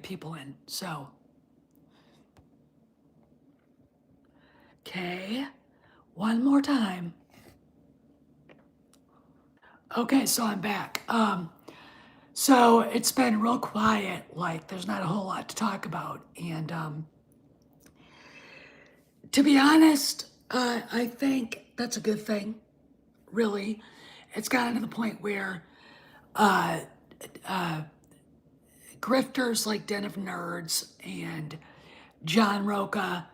people in. So, okay, one more time. Okay, so I'm back. So it's been real quiet. Like there's not a whole lot to talk about, and to be honest, I think that's a good thing. Really, it's gotten to the point where grifters like Den of Nerds and John Roca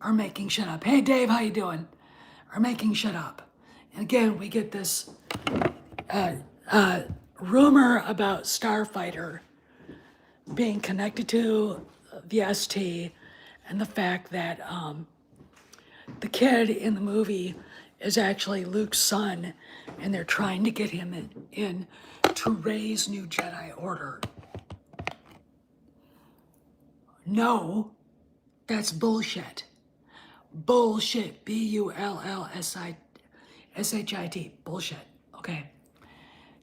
are making shit up. Hey Dave, how you doing? Are making shit up. And again, we get this rumor about Starfighter being connected to the ST, and the fact that the kid in the movie is actually Luke's son, and they're trying to get him in to raise New Jedi Order. No, that's bullshit. Bullshit. Bullshit. Bullshit. Okay.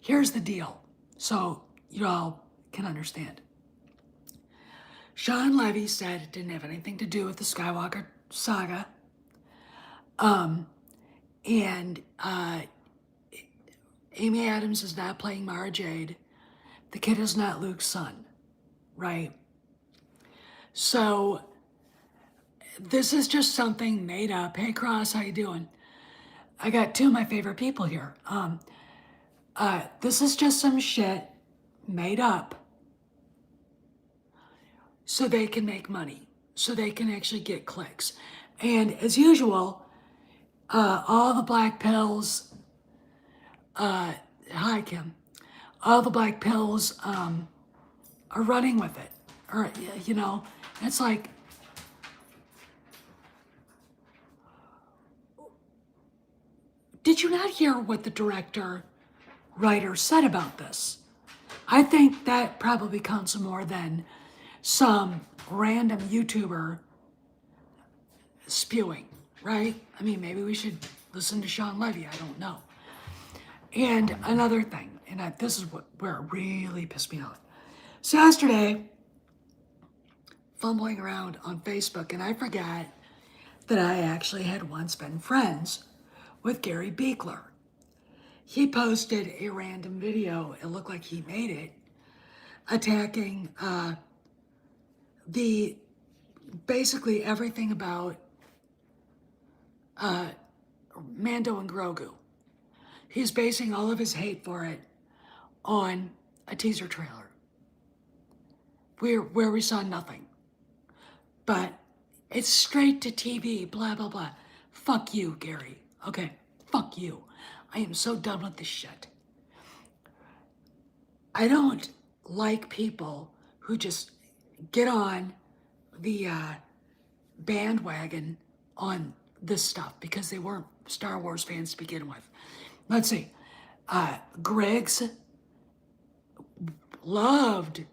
Here's the deal, so you all can understand. Sean Levy said it didn't have anything to do with the Skywalker saga. And Amy Adams is not playing Mara Jade. The kid is not Luke's son, right? So this is just something made up. Hey Cross, how you doing? I got two of my favorite people here. This is just some shit made up so they can make money, so they can actually get clicks. And as usual, all the black pills, hi Kim, all the black pills are running with it. Or, you know, it's like, did you not hear what the writer said about this? I think that probably counts more than some random YouTuber spewing, right? I mean, maybe we should listen to Sean Levy, I don't know. And another thing, and this is where it really pissed me off. So yesterday, fumbling around on Facebook, and I forgot that I actually had once been friends with Gary Beekler. He posted a random video, it looked like he made it, attacking basically everything about Mando and Grogu. He's basing all of his hate for it on a teaser trailer where we saw nothing. But it's straight to TV, blah, blah, blah. Fuck you, Gary. Okay, fuck you. I am so done with this shit. I don't like people who just get on the bandwagon on this stuff because they weren't Star Wars fans to begin with. Let's see. Griggs loved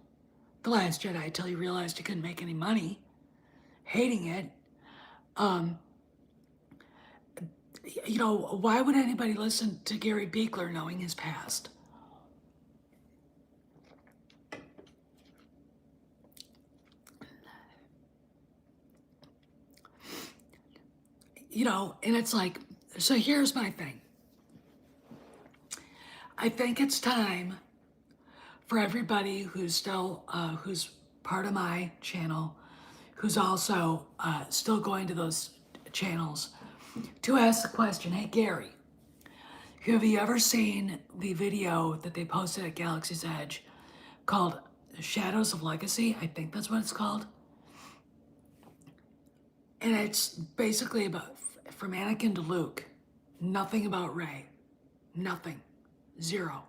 The Last Jedi until he realized he couldn't make any money, hating it. You know, why would anybody listen to Gary Beekler knowing his past? You know, and it's like, so here's my thing. I think it's time for everybody who's still, who's part of my channel, who's also still going to those channels, to ask the question, hey Gary, have you ever seen the video that they posted at Galaxy's Edge called Shadows of Legacy? I think that's what it's called. And it's basically about from Anakin to Luke, nothing about Rey, nothing, zero.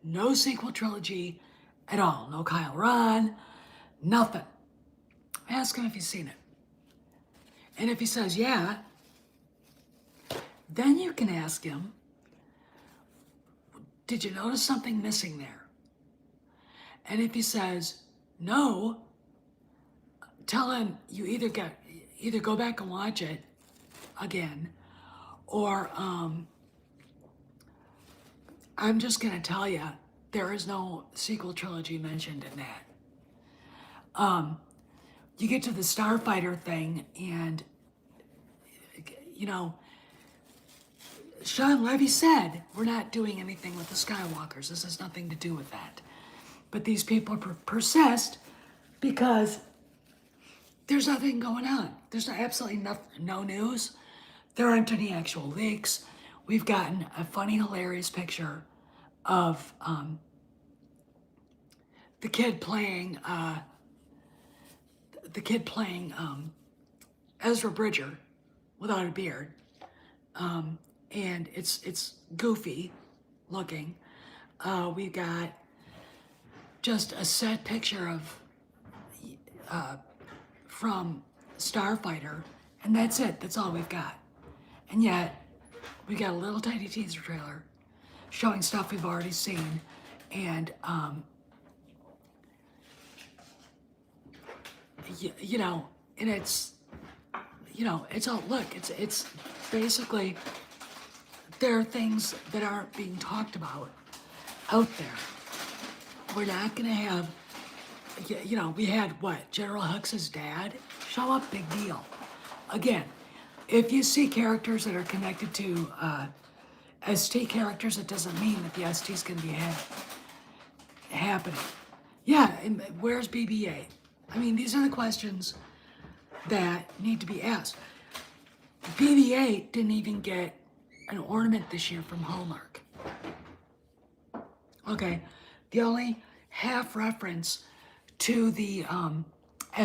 No sequel trilogy at all, no Kyle Ron, nothing. Ask him if he's seen it. And if he says yeah, then you can ask him, did you notice something missing there? And if he says no, tell him you either go back and watch it again, or I'm just gonna tell you, there is no sequel trilogy mentioned in that. You get to the Starfighter thing, and you know, Sean Levy said, we're not doing anything with the Skywalkers. This has nothing to do with that. But these people persist because there's nothing going on. There's absolutely no news. There aren't any actual leaks. We've gotten a funny, hilarious picture of the kid playing Ezra Bridger without a beard, and it's goofy looking. We got just a set picture of from Starfighter, and that's it. That's all we've got. And yet, we got a little tiny teaser trailer showing stuff we've already seen, and you know, and it's, you know, it's all, look, it's basically, there are things that aren't being talked about out there. We're not gonna have, you know, we had what, General Hux's dad show up, big deal. Again, if you see characters that are connected to ST characters, it doesn't mean that the ST is gonna be happening. Yeah, and where's BB-8? I mean, these are the questions that need to be asked. BB-8 didn't even get an ornament this year from Hallmark. Okay, the only half reference to the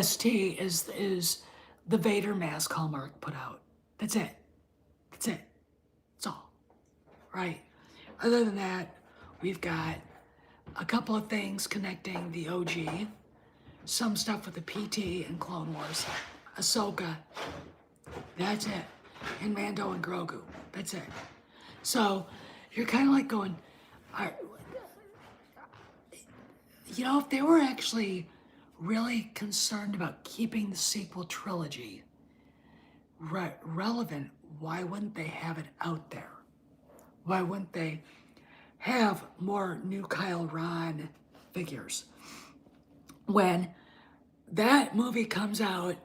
ST is the Vader mask Hallmark put out. That's it. That's it. That's all. Right? Other than that, we've got a couple of things connecting the OG, some stuff with the PT and Clone Wars, Ahsoka. That's it. And Mando and Grogu. That's it. So you're kind of like going, you know, if they were actually really concerned about keeping the sequel trilogy relevant, why wouldn't they have it out there? Why wouldn't they have more new Kyle Ron figures? When that movie comes out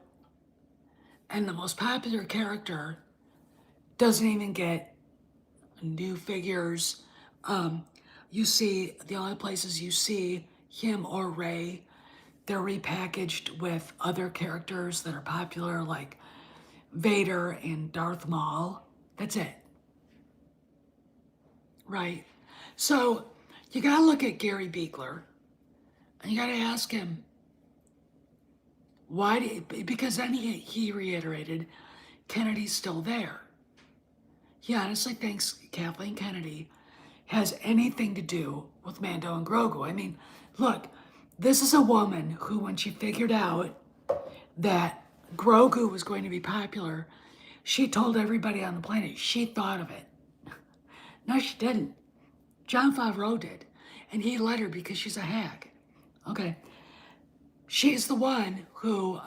and the most popular character doesn't even get new figures, you see, the only places you see him or Rey, they're repackaged with other characters that are popular, like Vader and Darth Maul. That's it. Right? So you gotta look at Gary Beekler and you gotta ask him, why? Because then he reiterated, Kennedy's still there. He honestly thinks Kathleen Kennedy has anything to do with Mando and Grogu. I mean, look, this is a woman who, when she figured out that Grogu was going to be popular, she told everybody on the planet she thought of it. No, she didn't. Jon Favreau did. And he let her because she's a hag. Okay. She's the one who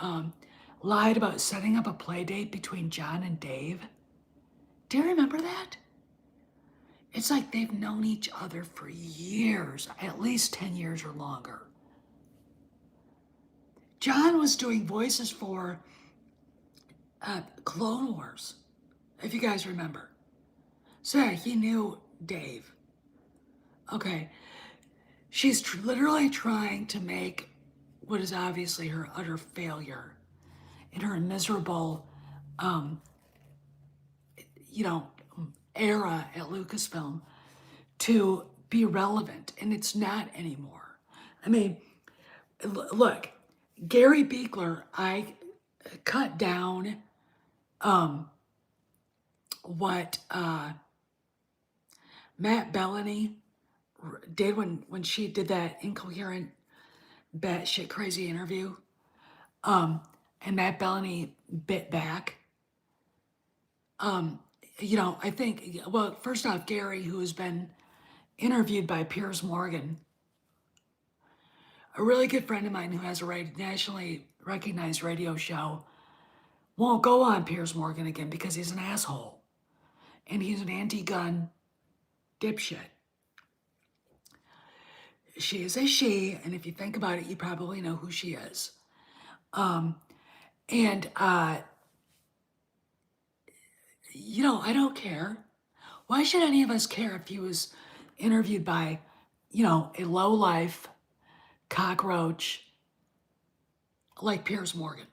lied about setting up a play date between John and Dave. Do you remember that? It's like they've known each other for years, at least 10 years or longer. John was doing voices for Clone Wars, if you guys remember. So yeah, he knew Dave. Okay. She's literally trying to make what is obviously her utter failure in her miserable, era at Lucasfilm to be relevant, and it's not anymore. I mean, look, Gary Beekler, I cut down what Matt Bellany did when she did that incoherent, batshit crazy interview, and Matt Bellany bit back. I think, well, first off, Gary, who has been interviewed by Piers Morgan, a really good friend of mine who has a nationally recognized radio show, won't go on Piers Morgan again because he's an asshole. And he's an anti-gun dipshit. She is a she, and if you think about it, you probably know who she is. And, I don't care. Why should any of us care if he was interviewed by, a low life cockroach like Piers Morgan?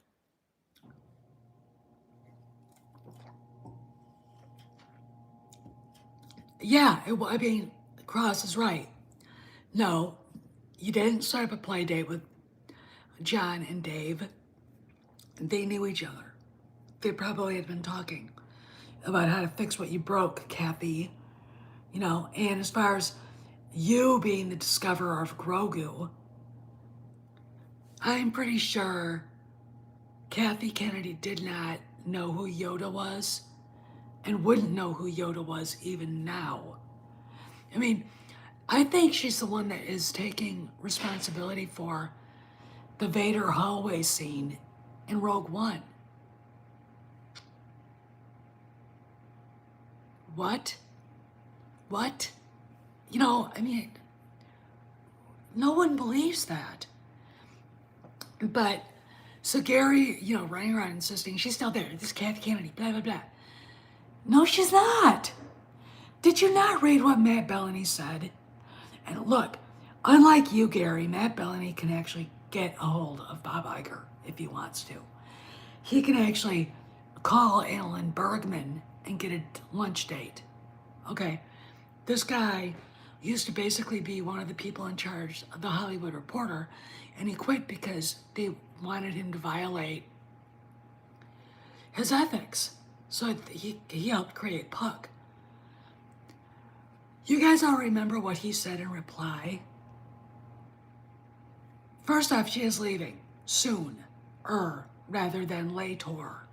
Yeah, I mean, Cross is right. No, you didn't start up a play date with John and Dave. They knew each other. They probably had been talking about how to fix what you broke, Kathy. And as far as you being the discoverer of Grogu, I'm pretty sure Kathy Kennedy did not know who Yoda was and wouldn't know who Yoda was even now. I mean, I think she's the one that is taking responsibility for the Vader hallway scene in Rogue One. What? What? I mean, no one believes that. But, so Gary, running around insisting she's still there. This Kathy Kennedy, blah, blah, blah. No, she's not. Did you not read what Matt Bellany said? And look, unlike you, Gary, Matt Bellany can actually get a hold of Bob Iger if he wants to. He can actually call Alan Bergman and get a lunch date. Okay, this guy used to basically be one of the people in charge of the Hollywood Reporter, and he quit because they wanted him to violate his ethics. So he helped create Puck. You guys all remember what he said in reply? First off, she is leaving soon, rather than later.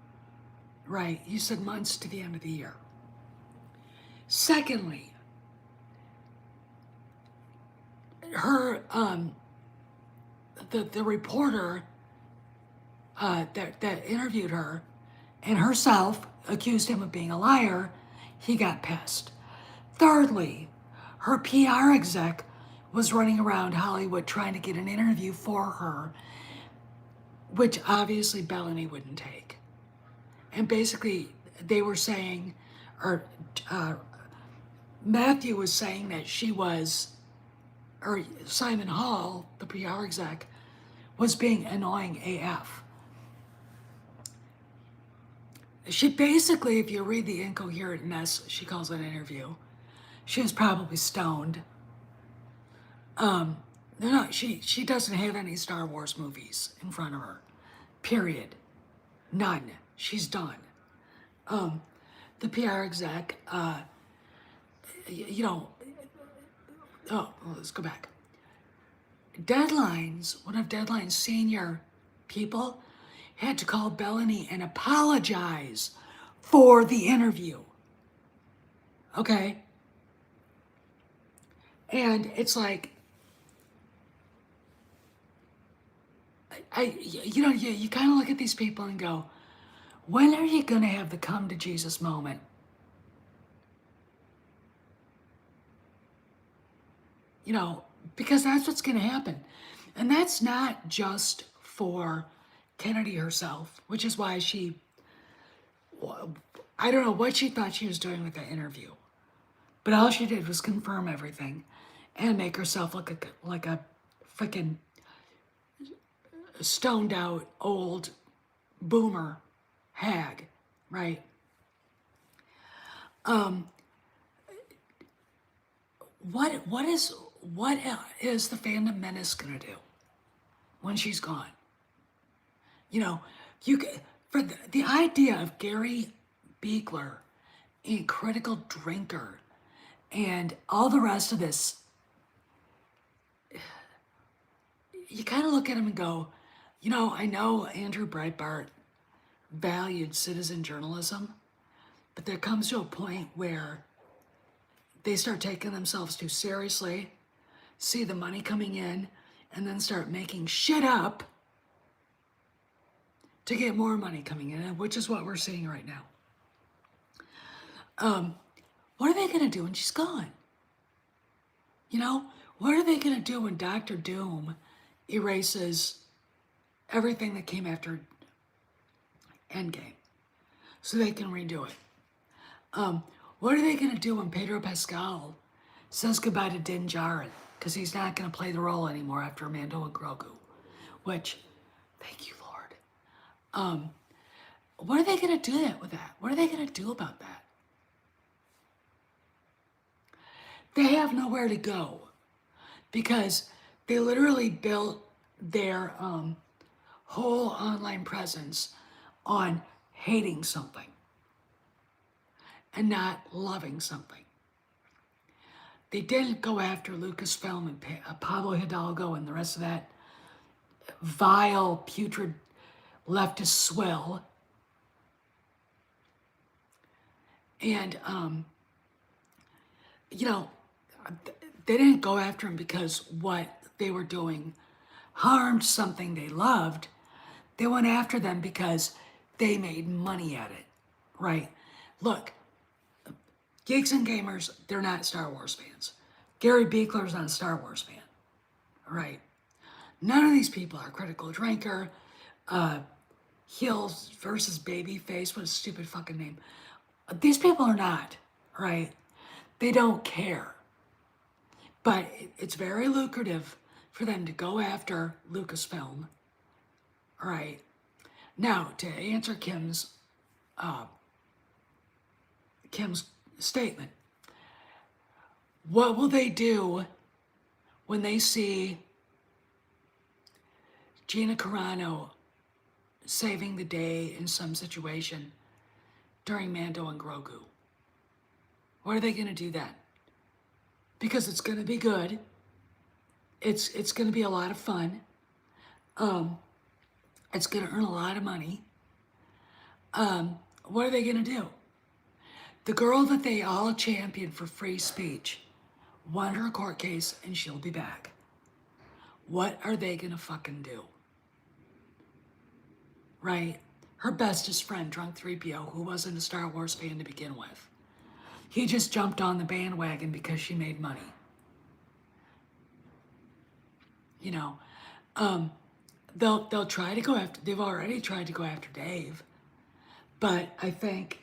Right, you said months to the end of the year. Secondly, her, the reporter that interviewed her and herself accused him of being a liar. He got pissed. Thirdly, her PR exec was running around Hollywood trying to get an interview for her, which obviously Bellany wouldn't take. And basically, they were saying, or Matthew was saying that she was, or Simon Hall, the PR exec, was being annoying AF. She basically, if you read the incoherent mess she calls an interview, she was probably stoned. No, she doesn't have any Star Wars movies in front of her. Period. None. She's done. The PR exec, let's go back. Deadlines, one of Deadline's senior people, had to call Bellany and apologize for the interview. Okay? And it's like, you kind of look at these people and go, when are you going to have the come to Jesus moment? Because that's what's going to happen. And that's not just for Kennedy herself, which is why I don't know what she thought she was doing with that interview. But all she did was confirm everything and make herself look like a freaking stoned out old boomer hag, right? What is the Phantom Menace gonna do when she's gone? For the idea of Gary Beekler, a critical drinker, and all the rest of this, you kind of look at him and go, I know Andrew Breitbart valued citizen journalism, but there comes to a point where they start taking themselves too seriously, see the money coming in, and then start making shit up to get more money coming in, which is what we're seeing right now. What are they going to do when she's gone? What are they going to do when Dr. Doom erases everything that came after Endgame so they can redo it. What are they going to do when Pedro Pascal says goodbye to Din Djarin? Because he's not going to play the role anymore after Mando and Grogu. Which, thank you, Lord. What are they going to do with that? What are they going to do about that? They have nowhere to go because they literally built their whole online presence on hating something and not loving something. They didn't go after Lucasfilm and Pablo Hidalgo and the rest of that vile, putrid leftist swill. And, they didn't go after him because what they were doing harmed something they loved. They went after them because they made money at it, right? Look, geeks and gamers, they're not Star Wars fans. Gary Beekler's not a Star Wars fan, right? None of these people are Critical Drinker, Heels versus Babyface, what a stupid fucking name. These people are not, right? They don't care. But it's very lucrative for them to go after Lucasfilm, right? Now, to answer Kim's statement, what will they do when they see Gina Carano saving the day in some situation during Mando and Grogu? What are they going to do then? Because it's going to be good. It's going to be a lot of fun. It's going to earn a lot of money. What are they going to do? The girl that they all championed for free speech won her court case and she'll be back. What are they going to fucking do? Right? Her bestest friend, Drunk 3PO, who wasn't a Star Wars fan to begin with. He just jumped on the bandwagon because she made money. You know, they'll try to go after, they've already tried to go after Dave. But I think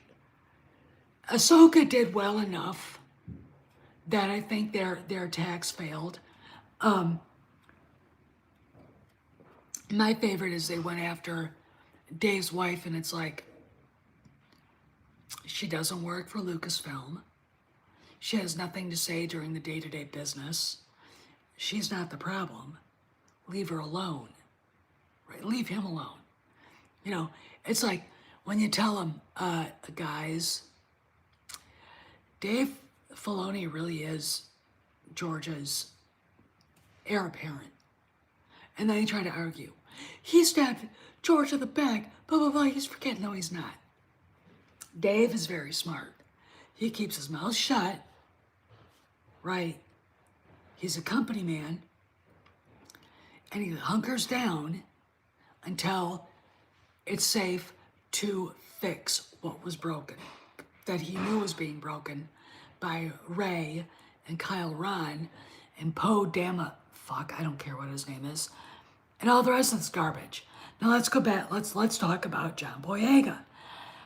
Ahsoka did well enough that I think their attacks failed. My favorite is they went after Dave's wife, and it's like, she doesn't work for Lucasfilm. She has nothing to say during the day-to-day business. She's not the problem. Leave her alone. Right? Leave him alone. You know, it's like when you tell them, guys, Dave Filoni really is Georgia's heir apparent. And then they try to argue. He stabbed Georgia in the back, blah, blah, blah. He's forgetting. No, he's not. Dave is very smart. He keeps his mouth shut, right? He's a company man, and he hunkers down until it's safe to fix what was broken, that he knew was being broken by Ray and Kyle Ron and Poe Dama, fuck, I don't care what his name is, and all the rest of this garbage. Now let's go back, let's talk about John Boyega.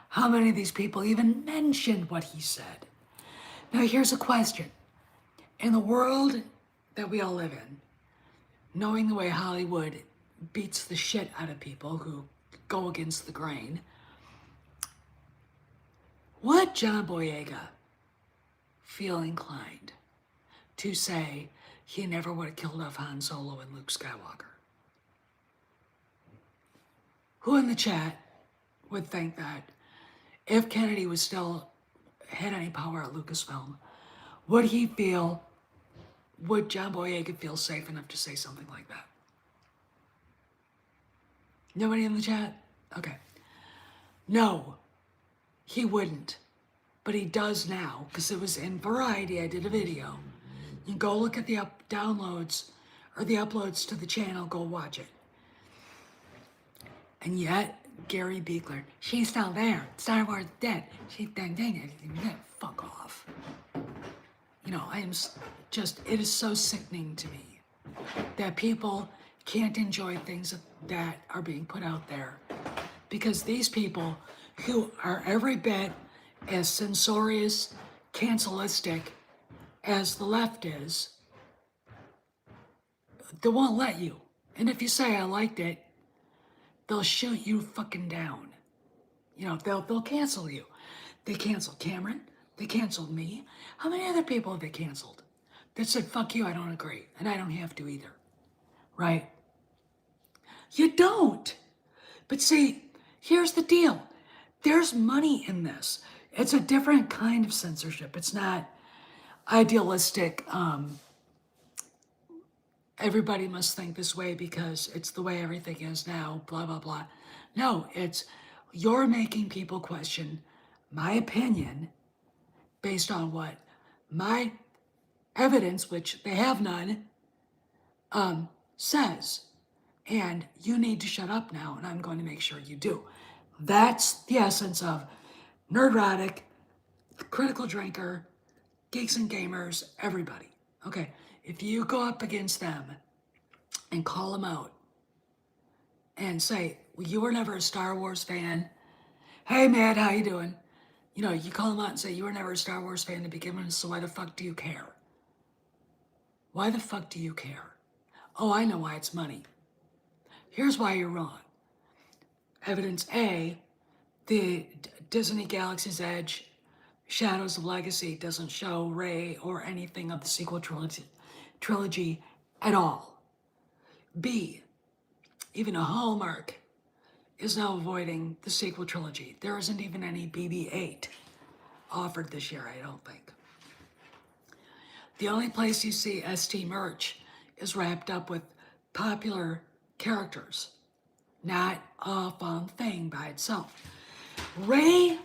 How many of these people even mentioned what he said? Now here's a question. In the world that we all live in, knowing the way Hollywood beats the shit out of people who go against the grain, would John Boyega feel inclined to say he never would have killed off Han Solo and Luke Skywalker? Who in the chat would think that if Kennedy was still had any power at Lucasfilm, would John Boyega feel safe enough to say something like that? Nobody in the chat? Okay. No, he wouldn't. But he does now, because it was in Variety. I did a video. You can go look at the downloads or the uploads to the channel, go watch it. And yet, Gary Beekler, she's still there. Star Wars dead. She's dang it. Fuck off. You know, I am just, it is so sickening to me that people can't enjoy things that are being put out there. Because these people who are every bit as censorious, cancelistic as the left is, they won't let you. And if you say I liked it, they'll shoot you fucking down. You know, they'll cancel you. They canceled Cameron. They canceled me. How many other people have they canceled? That said, fuck you, I don't agree. And I don't have to either. Right? You don't. But see, here's the deal. There's money in this. It's a different kind of censorship. It's not idealistic. Everybody must think this way because it's the way everything is now, blah, blah, blah. No, it's you're making people question my opinion based on what my evidence, which they have none, says. And you need to shut up now, and I'm going to make sure you do. That's the essence of Nerdrotic, Critical Drinker, Geeks and Gamers, everybody. Okay, if you go up against them and call them out and say, well, you were never a Star Wars fan. Hey, Matt, how you doing? You know, you call them out and say, you were never a Star Wars fan to begin with, so why the fuck do you care? Why the fuck do you care? Oh, I know why, it's money. Here's why you're wrong. Evidence A, the Disney Galaxy's Edge Shadows of Legacy doesn't show Rey or anything of the sequel trilogy at all. B, even a Hallmark is now avoiding the sequel trilogy. There isn't even any BB-8 offered this year, I don't think. The only place you see ST merch is wrapped up with popular characters, not a fun thing by itself. Rey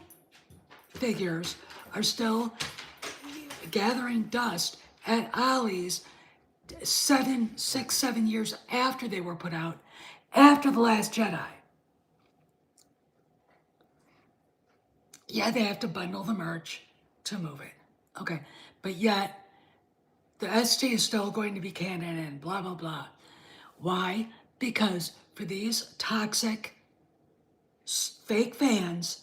figures are still gathering dust at Ollie's 7 years after they were put out, after The Last Jedi. Yeah, they have to bundle the merch to move it. Okay, but yet the ST is still going to be canon and blah, blah, blah. Why? Because for these toxic, fake fans,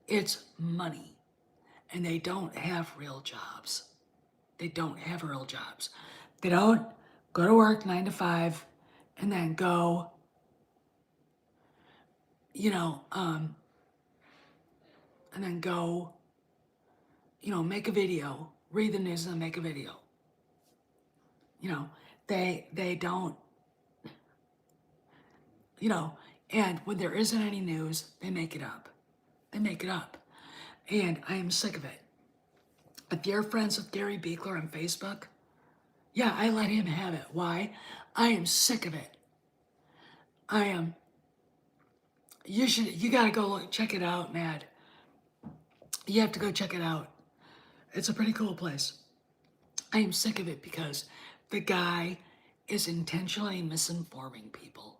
it's money. And they don't have real jobs. They don't have real jobs. They don't go to work 9 to 5 and then go, make a video, read the news and make a video. They don't, and when there isn't any news, they make it up. They make it up. And I am sick of it. If you're friends with Gary Beekler on Facebook, yeah, I let him have it. Why? I am sick of it. I am. You gotta go check it out, Mad. You have to go check it out. It's a pretty cool place. I am sick of it because the guy is intentionally misinforming people.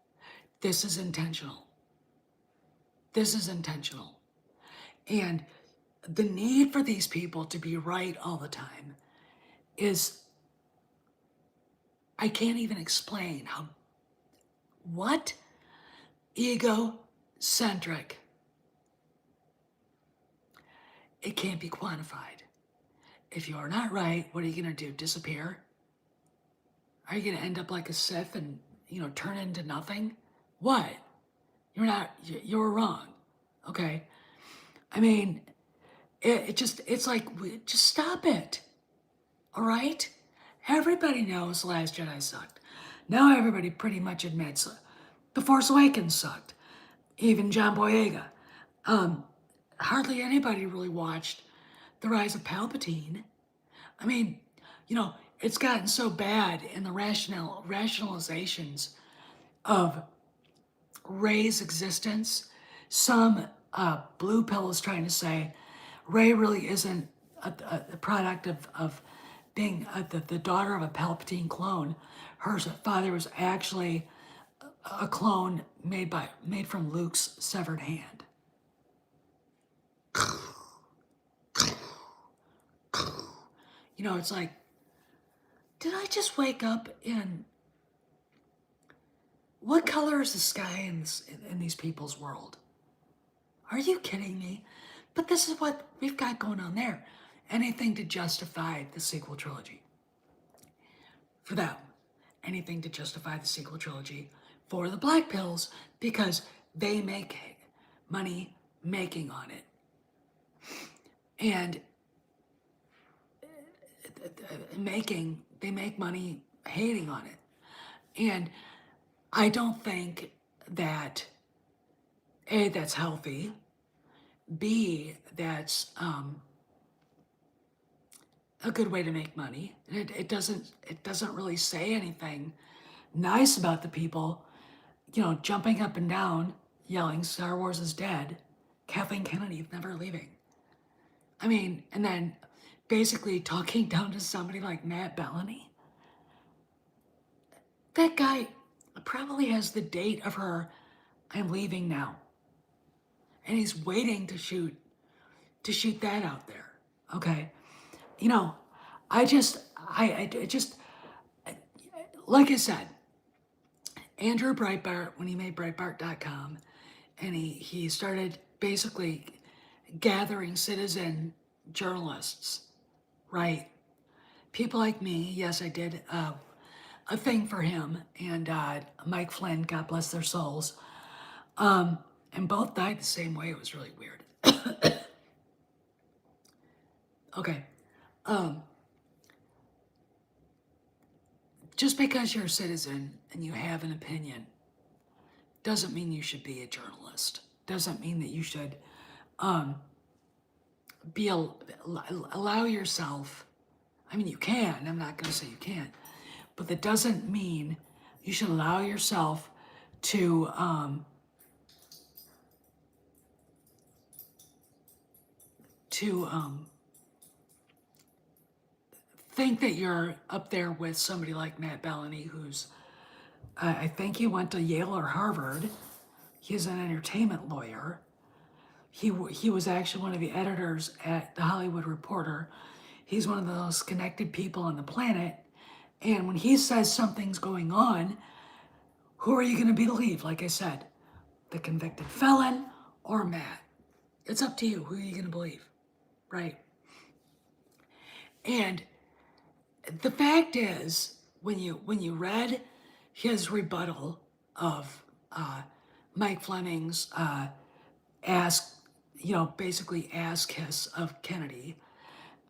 This is intentional. This is intentional. And the need for these people to be right all the time is, I can't even explain what egocentric. It can't be quantified. If you're not right, what are you gonna do? Disappear? Are you gonna end up like a Sith and, turn into nothing? What? You were wrong. Okay? I mean, it's like, just stop it. All right? Everybody knows Last Jedi sucked. Now everybody pretty much admits The Force Awakens sucked. Even John Boyega. Hardly anybody really watched The Rise of Palpatine. I mean, it's gotten so bad in the rationalizations of Rey's existence. Some blue pill is trying to say Rey really isn't a product of being the daughter of a Palpatine clone. Her father was actually a clone made from Luke's severed hand. It's like, did I just wake up in What color is the sky in these people's world? Are you kidding me? But this is what we've got going on there. Anything to justify the sequel trilogy. For them. Anything to justify the sequel trilogy for the Black Pills because they make money making on it. And they make money hating on it. And I don't think that A, that's healthy, B, that's a good way to make money. And it doesn't really say anything nice about the people, jumping up and down, yelling, Star Wars is dead. Kathleen Kennedy is never leaving. I mean, and then basically talking down to somebody like Matt Bellamy. That guy probably has the date of her, I'm leaving now. And he's waiting to shoot that out there. Okay. I just, like I said, Andrew Breitbart, when he made Breitbart.com, and he started basically gathering citizen journalists, right? People like me, yes, I did a thing for him, and Mike Flynn, God bless their souls, and both died the same way. It was really weird. Okay. Just because you're a citizen and you have an opinion doesn't mean you should be a journalist. Doesn't mean that you should allow yourself. I mean, you can. I'm not going to say you can't, but that doesn't mean you should allow yourself to think that you're up there with somebody like Matt Bellamy, who's I think he went to Yale or Harvard. He's an entertainment lawyer. He was actually one of the editors at The Hollywood Reporter. He's one of the most connected people on the planet. And when he says something's going on, who are you going to believe? Like I said, the convicted felon or Matt. It's up to you. Who are you going to believe? Right? And the fact is, when you read his rebuttal of Mike Fleming's basically ask kiss of Kennedy,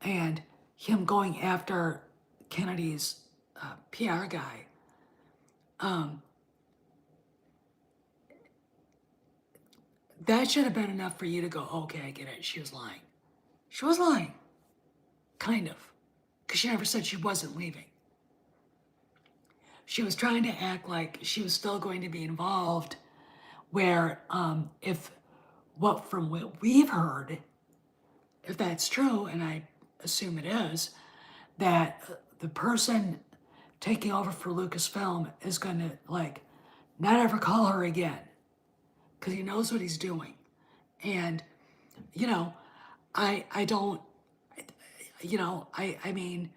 and him going after Kennedy's PR guy, that should have been enough for you to go, okay, I get it. She was lying. She was lying. Kind of. Because she never said she wasn't leaving. She was trying to act like she was still going to be involved, where from what we've heard, if that's true, and I assume it is, that the person taking over for Lucasfilm is going to not ever call her again because he knows what he's doing. And I don't, I mean,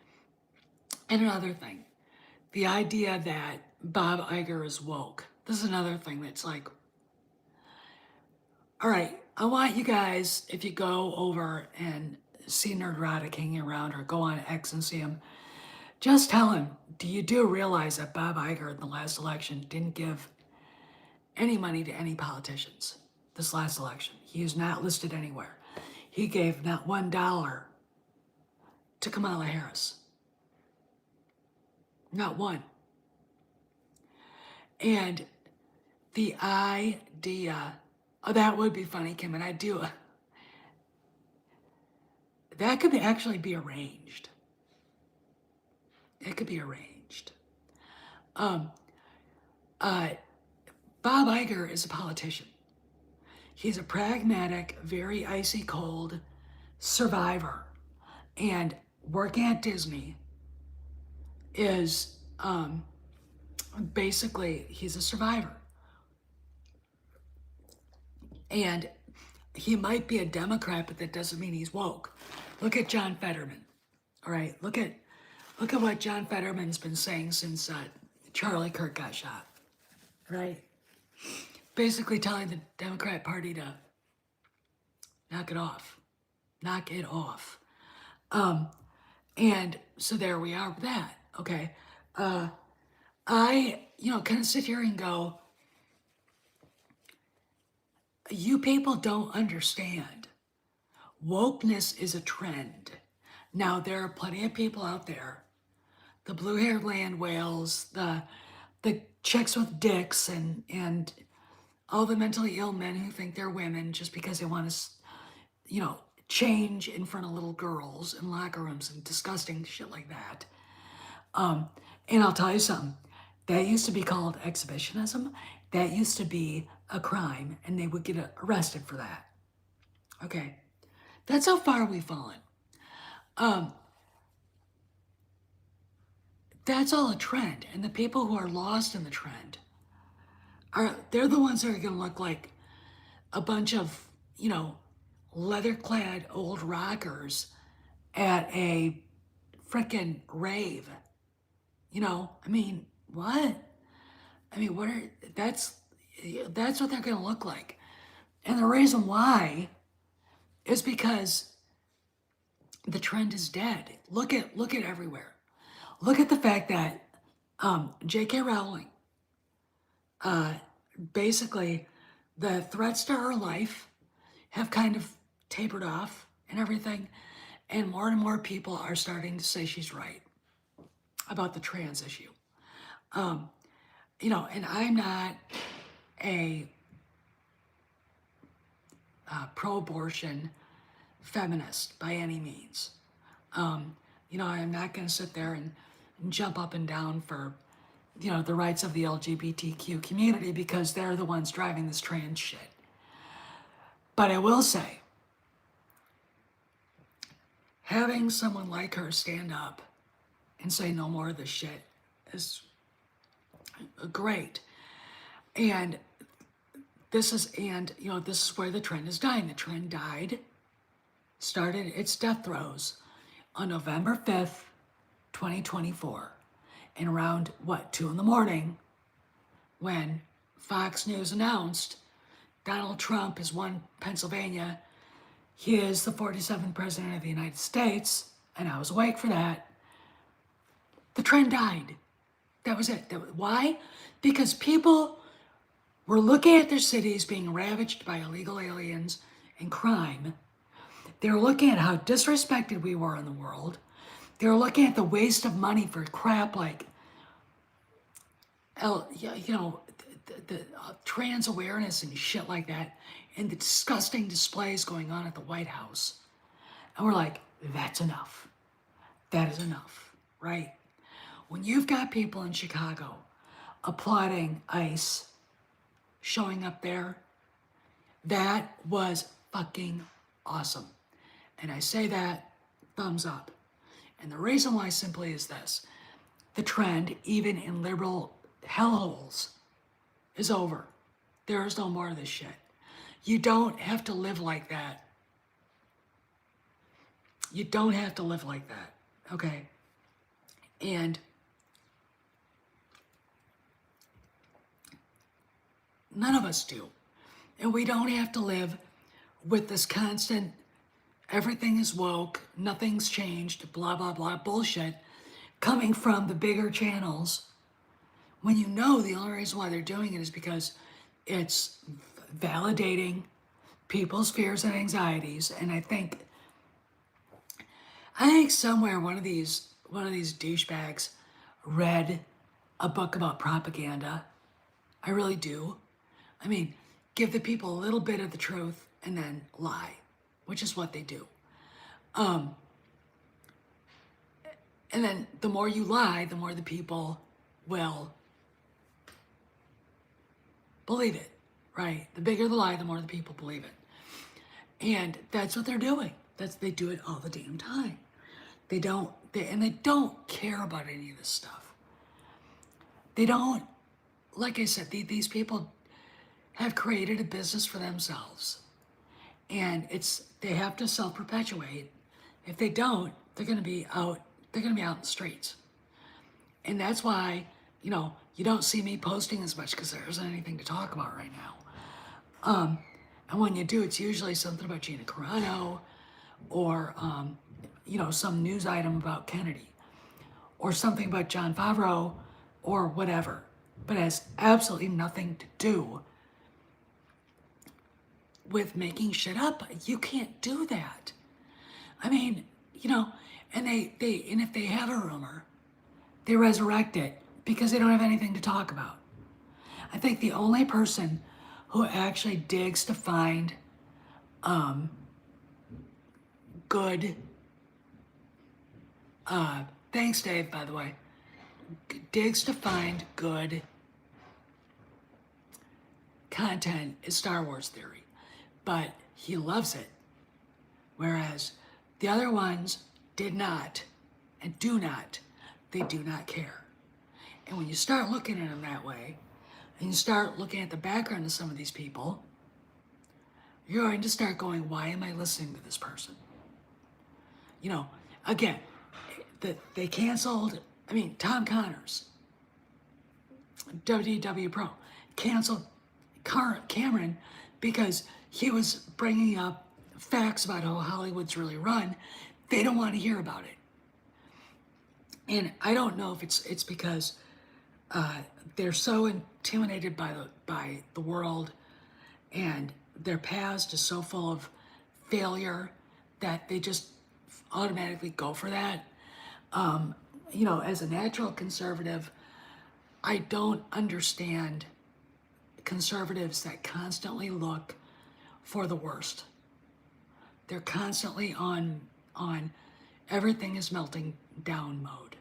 and another thing, the idea that Bob Iger is woke. This is another thing that's like, all right, I want you guys, if you go over and see Nerdrotic hanging around or go on X and see him, just tell him, do realize that Bob Iger in the last election didn't give any money to any politicians this last election? He is not listed anywhere. He gave not $1 to Kamala Harris. Not one. And the idea, that would be funny, Kim, and I do. That could actually be arranged. It could be arranged. Bob Iger is a politician. He's a pragmatic, very icy cold survivor. And working at Disney is basically, he's a survivor. And he might be a Democrat, but that doesn't mean he's woke. Look at John Fetterman. All right, look at what John Fetterman's been saying since Charlie Kirk got shot. right? Basically telling the Democrat Party to knock it off. Knock it off. And so there we are with that. Okay. I, kind of sit here and go, you people don't understand. Wokeness is a trend. Now, there are plenty of people out there, the blue-haired land whales, the chicks with dicks, and all the mentally ill men who think they're women just because they want to, change in front of little girls in locker rooms and disgusting shit like that. And I'll tell you something, that used to be called exhibitionism. That used to be a crime, and they would get arrested for that. Okay, that's how far we've fallen. That's all a trend, and the people who are lost in the trend they're the ones that are going to look like a bunch of leather-clad old rockers at a frickin' rave. I mean, what? I mean, that's what they're going to look like. And the reason why is because the trend is dead. Look at everywhere. Look at the fact that J.K. Rowling, basically, the threats to her life have kind of tapered off and everything, and more people are starting to say she's right about the trans issue. And I'm not a pro-abortion feminist by any means. I'm not going to sit there and jump up and down for, the rights of the LGBTQ community because they're the ones driving this trans shit. But I will say, having someone like her stand up and say no more of this shit is great. And this is where the trend is dying. The trend started its death throes on November 5th, 2024. And around, 2 in the morning, when Fox News announced Donald Trump has won Pennsylvania, he is the 47th president of the United States, and I was awake for that, the trend died. That was it. Why? Because people were looking at their cities being ravaged by illegal aliens and crime. They were looking at how disrespected we were in the world. They were looking at the waste of money for crap like, the trans awareness and shit like that, and the disgusting displays going on at the White House. And we're like, that's enough. That is enough, right? When you've got people in Chicago applauding ICE showing up there, that was fucking awesome. And I say that, thumbs up. And the reason why simply is this. The trend, even in liberal hellholes, is over. There is no more of this shit. You don't have to live like that. You don't have to live like that, okay? And none of us do. And we don't have to live with this constant, everything is woke, nothing's changed, blah, blah, blah bullshit coming from the bigger channels, when you know the only reason why they're doing it is because it's validating people's fears and anxieties. And I think somewhere one of these douchebags read a book about propaganda. I really do. I mean, give the people a little bit of the truth and then lie, which is what they do. And then the more you lie, the more the people will believe it, right? The bigger the lie, the more the people believe it. And that's what they're doing. They do it all the damn time. They don't care about any of this stuff. They don't, like I said, these people have created a business for themselves. And they have to self-perpetuate. If they don't, they're gonna be out in the streets. And that's why, You don't see me posting as much because there isn't anything to talk about right now. And when you do, it's usually something about Gina Carano or, some news item about Kennedy or something about John Favreau or whatever. But it has absolutely nothing to do with making shit up. You can't do that. I mean, and and if they have a rumor, they resurrect it because they don't have anything to talk about. I think the only person who actually digs to find good, thanks Dave, by the way, digs to find good content is Star Wars Theory, but he loves it. Whereas the other ones did not and do not. They do not care. And when you start looking at them that way, and you start looking at the background of some of these people, you're going to start going, why am I listening to this person? Again, they canceled, Tom Connors, WDW Pro, canceled Cameron because he was bringing up facts about how Hollywood's really run. They don't want to hear about it. And I don't know if it's because they're so intimidated by the world, and their past is so full of failure that they just automatically go for that. As a natural conservative, I don't understand conservatives that constantly look for the worst. They're constantly on everything is melting down mode.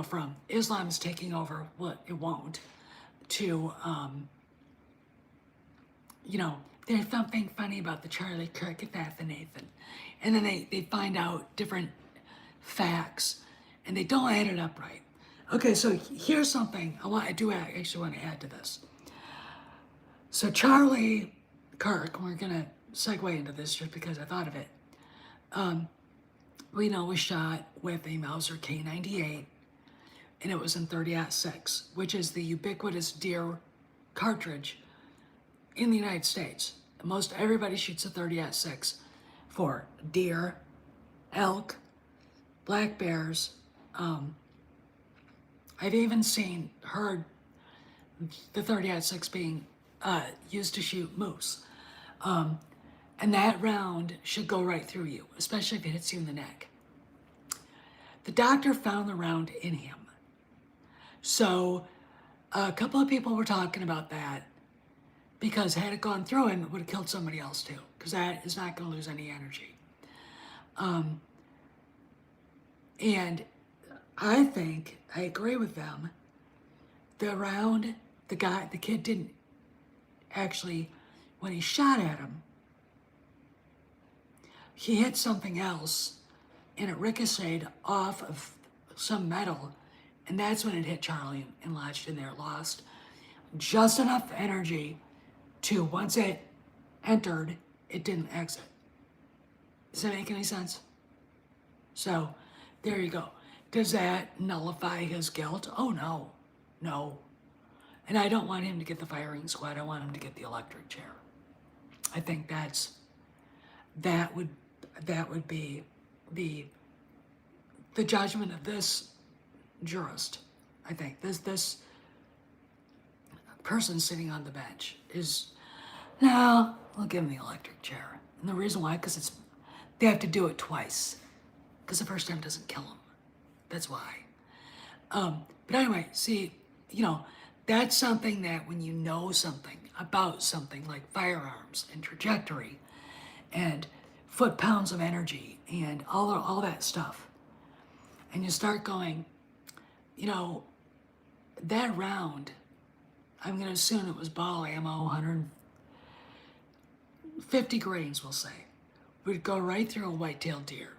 From Islam's taking over, what it won't, to there's something funny about the Charlie Kirk and Nathan. And then they find out different facts and they don't add it up right. Okay, so here's something I do actually want to add to this. So Charlie Kirk, we're gonna segue into this just because I thought of it. We know was shot with a Mauser K98, and it was in 30-06, which is the ubiquitous deer cartridge in the United States. Most everybody shoots a 30-06 for deer, elk, black bears. I've even heard the 30-06 being used to shoot moose. And that round should go right through you, especially if it hits you in the neck. The doctor found the round in him. So a couple of people were talking about that because had it gone through him, it would have killed somebody else too, because that is not going to lose any energy. And I think, I agree with them, the kid didn't actually, when he shot at him, he hit something else and it ricocheted off of some metal, and that's when it hit Charlie and lodged in there. It lost just enough energy to, once it entered, it didn't exit. Does that make any sense? So there you go. Does that nullify his guilt? Oh no. And I don't want him to get the firing squad. I want him to get the electric chair. I think that would be the judgment of this jurist. I think this person sitting on the bench is, no, we'll give him the electric chair. And the reason why, because they have to do it twice, because the first time doesn't kill them. That's why. But anyway, see, that's something that when you know something about something like firearms and trajectory and foot-pounds of energy and all that stuff, and you start going, that round, I'm going to assume it was ball ammo, 150 grains, we'll say, would go right through a white-tailed deer,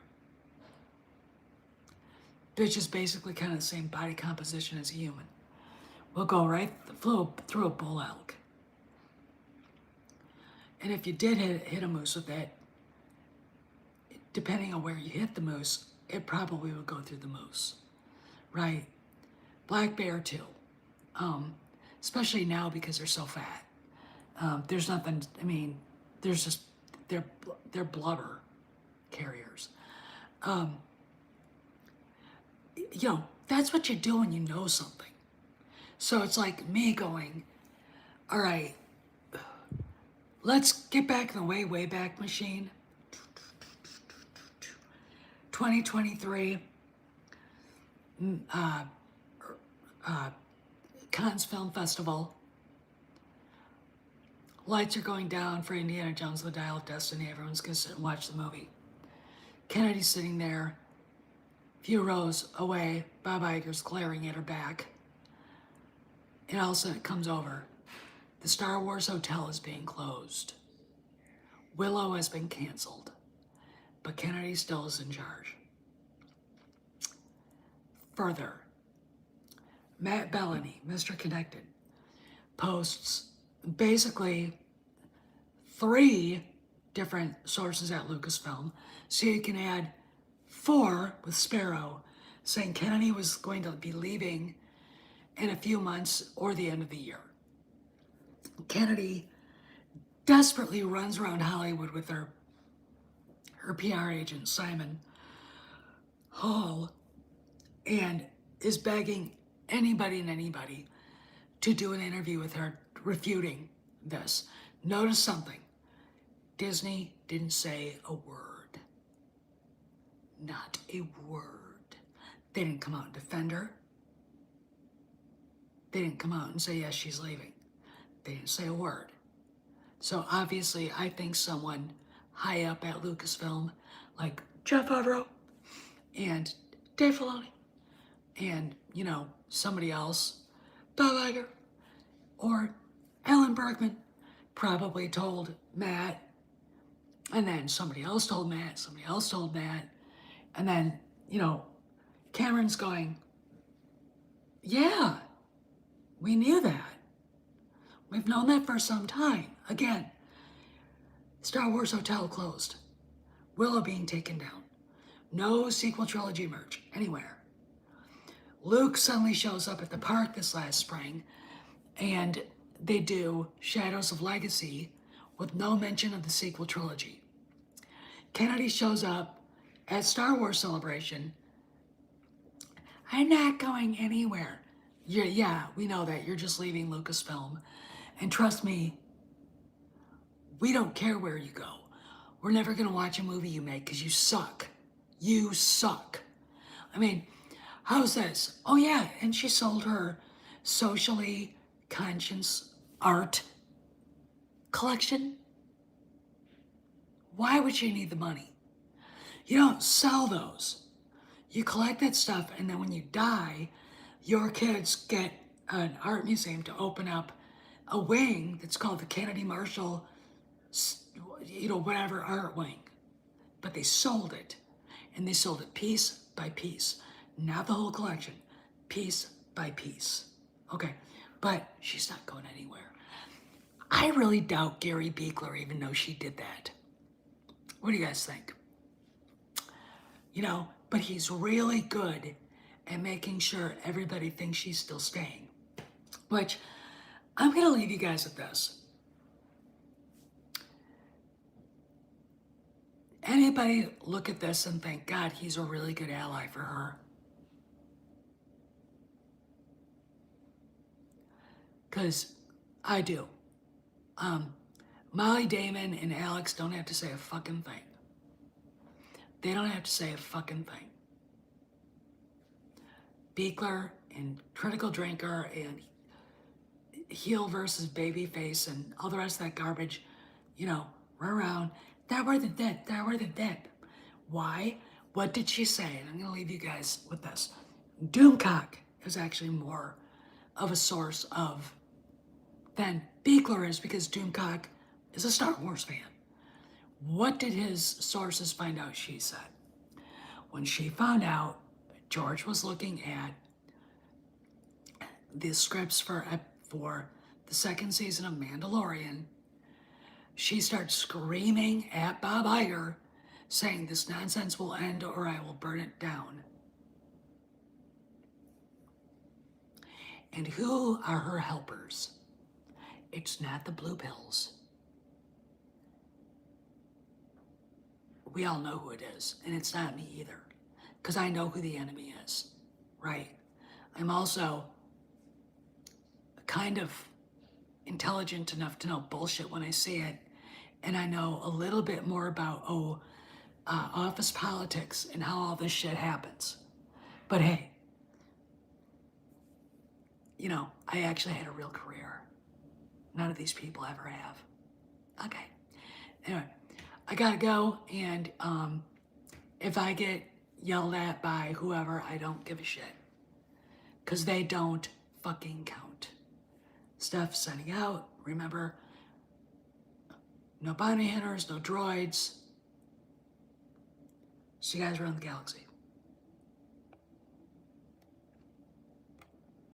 which is basically kind of the same body composition as a human. Will go right through a bull elk. And if you did hit a moose with it, depending on where you hit the moose, it probably would go through the moose, right? Black bear too. especially now because they're so fat. There's nothing. I mean, there's just they're blubber carriers. That's what you do when you know something. So it's like me going, all right, let's get back in the way back machine. 2023, Cannes Film Festival. Lights are going down for Indiana Jones and the Dial of Destiny. Everyone's gonna sit and watch the movie. Kennedy's sitting there, few rows away. Bob Iger's glaring at her back. And all of a sudden it comes over. The Star Wars Hotel is being closed. Willow has been canceled. But Kennedy still is in charge. Further, Matt Bellany, Mr. Connected, posts basically 3 different sources at Lucasfilm, so you can add 4 with Sparrow, saying Kennedy was going to be leaving in a few months or the end of the year. Kennedy desperately runs around Hollywood with her PR agent, Simon Hall, and is begging anybody and anybody to do an interview with her refuting this. Notice something. Disney didn't say a word. Not a word. They didn't come out and defend her. They didn't come out and say, yes, she's leaving. They didn't say a word. So obviously, I think someone high up at Lucasfilm, like Jeff Favreau and Dave Filoni, and, somebody else, Bob Iger, or Alan Bergman, probably told Matt, and then somebody else told Matt, and then, Cameron's going, yeah, we knew that. We've known that for some time. Again, Star Wars Hotel closed. Willow being taken down. No sequel trilogy merch anywhere. Luke suddenly shows up at the park this last spring, and they do Shadows of Legacy with no mention of the sequel trilogy. Kennedy shows up at Star Wars Celebration. I'm not going anywhere. Yeah, we know that. You're just leaving Lucasfilm. And trust me, we don't care where you go. We're never going to watch a movie you make because you suck. You suck. I mean, how's this? Oh yeah, and she sold her socially conscious art collection. Why would she need the money? You don't sell those. You collect that stuff, and then when you die, your kids get an art museum to open up a wing that's called the Kennedy Marshall, whatever art wing. But they sold it, and they sold it piece by piece. Not the whole collection, piece by piece. Okay, but she's not going anywhere. I really doubt Gary Beekler even knows she did that. What do you guys think? But he's really good at making sure everybody thinks she's still staying. Which, I'm going to leave you guys with this. Anybody look at this and think, God, he's a really good ally for her? Because I do. Molly Damon and Alex don't have to say a fucking thing. They don't have to say a fucking thing. Beekler and Critical Drinker and heel versus babyface and all the rest of that garbage, run around. That were the dead. Why? What did she say? And I'm going to leave you guys with this. Doomcock is actually more of a source of than Beekler is, because Doomcock is a Star Wars fan. What did his sources find out she said? When she found out George was looking at the scripts for the second season of Mandalorian, she starts screaming at Bob Iger, saying, this nonsense will end or I will burn it down. And who are her helpers? It's not the blue pills. We all know who it is, and it's not me either, because I know who the enemy is, right? I'm also kind of intelligent enough to know bullshit when I see it, and I know a little bit more about, office politics and how all this shit happens. But hey, I actually had a real career. None of these people ever have. Okay. Anyway, I gotta go, and if I get yelled at by whoever, I don't give a shit. Because they don't fucking count. Steph signing out. Remember, no bounty hunters, no droids. See you guys around the galaxy.